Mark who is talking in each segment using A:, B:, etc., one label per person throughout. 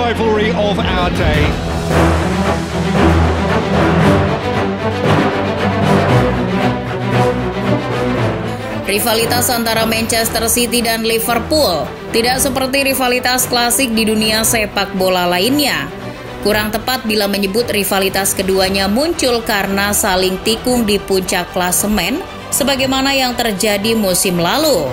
A: rivalry of our day.
B: Rivalitas antara Manchester City dan Liverpool tidak seperti rivalitas klasik di dunia sepak bola lainnya. Kurang tepat bila menyebut rivalitas keduanya muncul karena saling tikung di puncak klasemen sebagaimana yang terjadi musim lalu.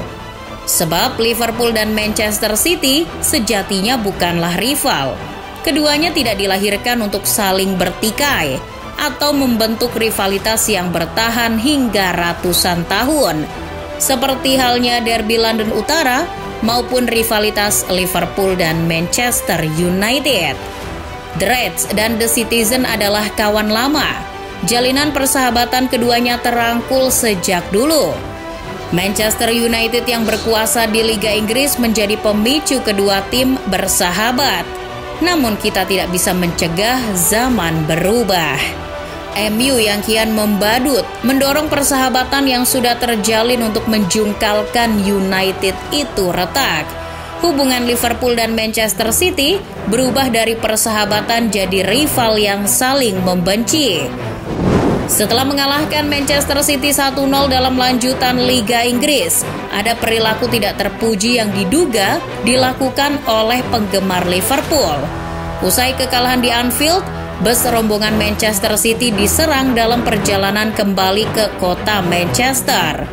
B: Sebab Liverpool dan Manchester City sejatinya bukanlah rival. Keduanya tidak dilahirkan untuk saling bertikai atau membentuk rivalitas yang bertahan hingga ratusan tahun. Seperti halnya derby London Utara maupun rivalitas Liverpool dan Manchester United. The Reds dan The Citizen adalah kawan lama. Jalinan persahabatan keduanya terangkul sejak dulu. Manchester United yang berkuasa di Liga Inggris menjadi pemicu kedua tim bersahabat. Namun kita tidak bisa mencegah zaman berubah. MU yang kian membadut mendorong persahabatan yang sudah terjalin untuk menjungkalkan United itu retak. Hubungan Liverpool dan Manchester City berubah dari persahabatan jadi rival yang saling membenci. Setelah mengalahkan Manchester City 1-0 dalam lanjutan Liga Inggris, ada perilaku tidak terpuji yang diduga dilakukan oleh penggemar Liverpool. Usai kekalahan di Anfield, bus rombongan Manchester City diserang dalam perjalanan kembali ke kota Manchester.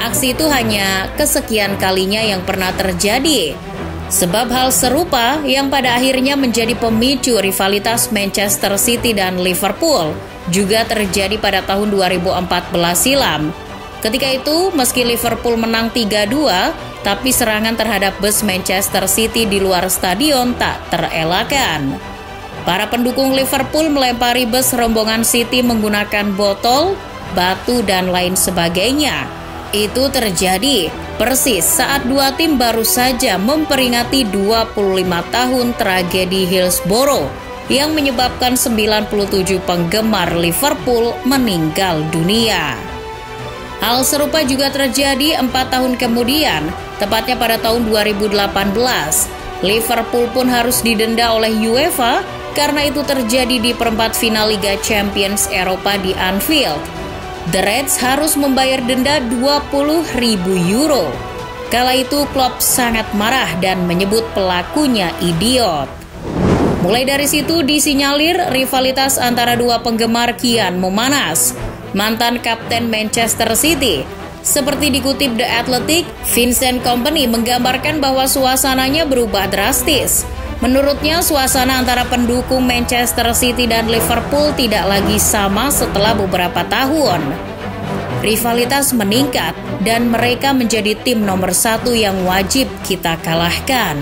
B: Aksi itu hanya kesekian kalinya yang pernah terjadi. Sebab hal serupa yang pada akhirnya menjadi pemicu rivalitas Manchester City dan Liverpool juga terjadi pada tahun 2014 silam. Ketika itu, meski Liverpool menang 3-2, tapi serangan terhadap bus Manchester City di luar stadion tak terelakkan. Para pendukung Liverpool melempari bus rombongan City menggunakan botol, batu, dan lain sebagainya. Itu terjadi persis saat dua tim baru saja memperingati 25 tahun tragedi Hillsborough yang menyebabkan 97 penggemar Liverpool meninggal dunia. Hal serupa juga terjadi 4 tahun kemudian, tepatnya pada tahun 2018. Liverpool pun harus didenda oleh UEFA karena itu terjadi di perempat final Liga Champions Eropa di Anfield. The Reds harus membayar denda 20.000 euro. Kala itu Klopp sangat marah dan menyebut pelakunya idiot. Mulai dari situ disinyalir rivalitas antara dua penggemar kian memanas. Mantan kapten Manchester City, seperti dikutip The Athletic, Vincent Kompany menggambarkan bahwa suasananya berubah drastis. Menurutnya, suasana antara pendukung Manchester City dan Liverpool tidak lagi sama setelah beberapa tahun. Rivalitas meningkat dan mereka menjadi tim nomor 1 yang wajib kita kalahkan.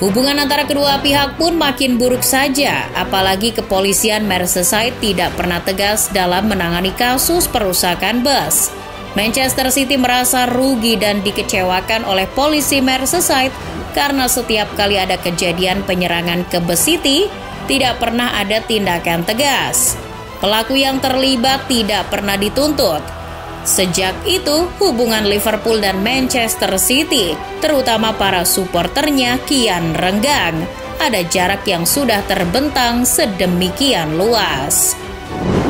B: Hubungan antara kedua pihak pun makin buruk saja, apalagi kepolisian Merseyside tidak pernah tegas dalam menangani kasus perusakan bus. Manchester City merasa rugi dan dikecewakan oleh polisi Merseyside karena setiap kali ada kejadian penyerangan ke bus City, tidak pernah ada tindakan tegas. Pelaku yang terlibat tidak pernah dituntut. Sejak itu, hubungan Liverpool dan Manchester City, terutama para suporternya, kian renggang. Ada jarak yang sudah terbentang sedemikian luas.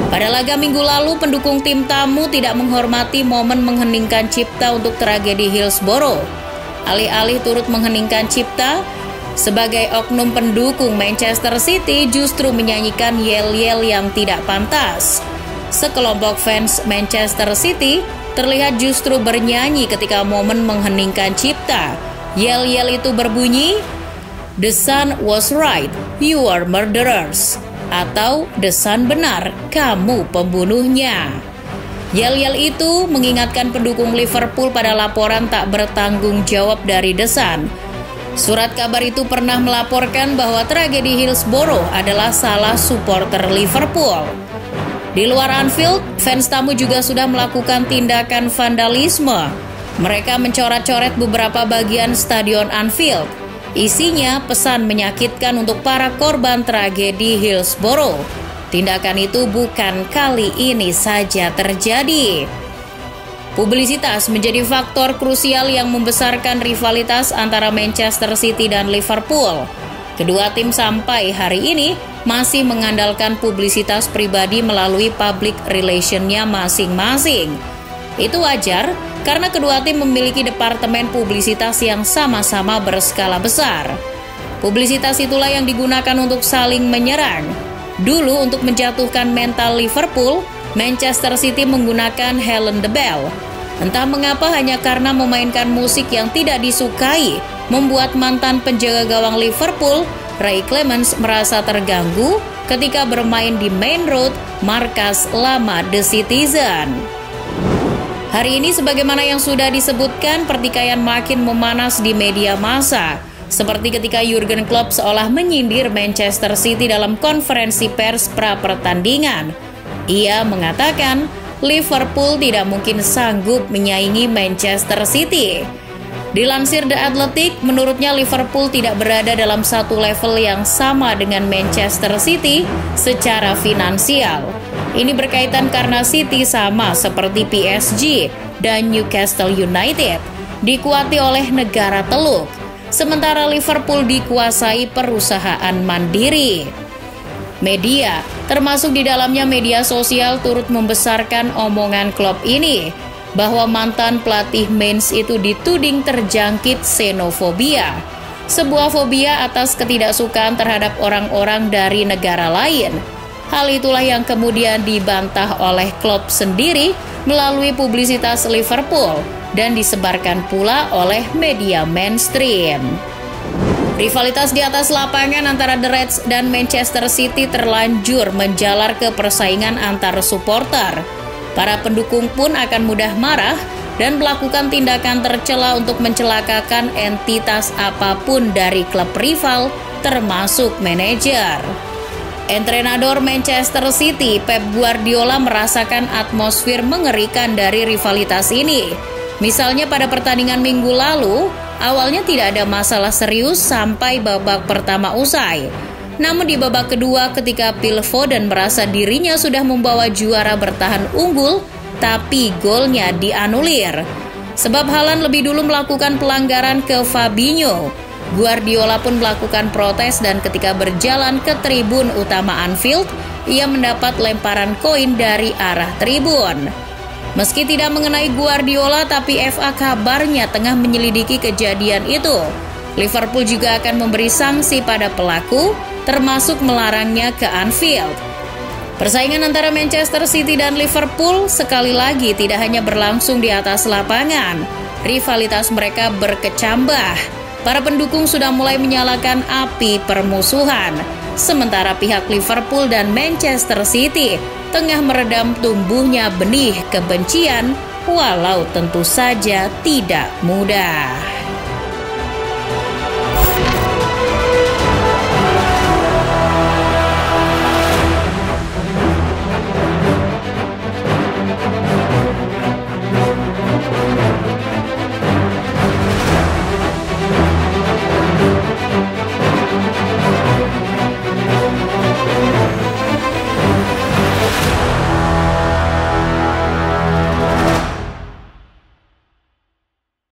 B: Pada laga minggu lalu, pendukung tim tamu tidak menghormati momen mengheningkan cipta untuk tragedi Hillsborough. Alih-alih turut mengheningkan cipta, sebagai oknum pendukung Manchester City justru menyanyikan yel-yel yang tidak pantas. Sekelompok fans Manchester City terlihat justru bernyanyi ketika momen mengheningkan cipta. Yel-yel itu berbunyi, "The Sun was right, you are murderers." Atau "The Sun benar, kamu pembunuhnya." Yel-yel itu mengingatkan pendukung Liverpool pada laporan tak bertanggung jawab dari The Sun. Surat kabar itu pernah melaporkan bahwa tragedi Hillsborough adalah salah supporter Liverpool. Di luar Anfield, fans tamu juga sudah melakukan tindakan vandalisme. Mereka mencoret-coret beberapa bagian stadion Anfield. Isinya pesan menyakitkan untuk para korban tragedi Hillsborough. Tindakan itu bukan kali ini saja terjadi. Publisitas menjadi faktor krusial yang membesarkan rivalitas antara Manchester City dan Liverpool. Kedua tim sampai hari ini masih mengandalkan publisitas pribadi melalui public relation-nya masing-masing. Itu wajar karena kedua tim memiliki departemen publisitas yang sama-sama berskala besar. Publisitas itulah yang digunakan untuk saling menyerang. Dulu untuk menjatuhkan mental Liverpool, Manchester City menggunakan Helen the Bell. Entah mengapa hanya karena memainkan musik yang tidak disukai, membuat mantan penjaga gawang Liverpool, Ray Clemence, merasa terganggu ketika bermain di Main Road, markas lama The Citizen. Hari ini sebagaimana yang sudah disebutkan, pertikaian makin memanas di media massa. Seperti ketika Jurgen Klopp seolah menyindir Manchester City dalam konferensi pers pra-pertandingan. Ia mengatakan Liverpool tidak mungkin sanggup menyaingi Manchester City. Dilansir The Athletic, menurutnya Liverpool tidak berada dalam satu level yang sama dengan Manchester City secara finansial. Ini berkaitan karena City sama seperti PSG dan Newcastle United, dikuasai oleh negara teluk, sementara Liverpool dikuasai perusahaan mandiri. Media, termasuk di dalamnya media sosial, turut membesarkan omongan Klopp ini, bahwa mantan pelatih Mainz itu dituding terjangkit xenofobia, sebuah fobia atas ketidaksukaan terhadap orang-orang dari negara lain. Hal itulah yang kemudian dibantah oleh Klopp sendiri melalui publisitas Liverpool dan disebarkan pula oleh media mainstream. Rivalitas di atas lapangan antara The Reds dan Manchester City terlanjur menjalar ke persaingan antar supporter. Para pendukung pun akan mudah marah dan melakukan tindakan tercela untuk mencelakakan entitas apapun dari klub rival, termasuk manajer. Entrenador Manchester City, Pep Guardiola, merasakan atmosfer mengerikan dari rivalitas ini. Misalnya pada pertandingan minggu lalu, awalnya tidak ada masalah serius sampai babak pertama usai. Namun di babak kedua ketika Phil Foden merasa dirinya sudah membawa juara bertahan unggul, tapi golnya dianulir. Sebab Haaland lebih dulu melakukan pelanggaran ke Fabinho. Guardiola pun melakukan protes dan ketika berjalan ke tribun utama Anfield, ia mendapat lemparan koin dari arah tribun. Meski tidak mengenai Guardiola, tapi FA kabarnya tengah menyelidiki kejadian itu. Liverpool juga akan memberi sanksi pada pelaku, termasuk melarangnya ke Anfield. Persaingan antara Manchester City dan Liverpool sekali lagi tidak hanya berlangsung di atas lapangan. Rivalitas mereka berkecambah. Para pendukung sudah mulai menyalakan api permusuhan. Sementara pihak Liverpool dan Manchester City tengah meredam tumbuhnya benih kebencian, walau tentu saja tidak mudah.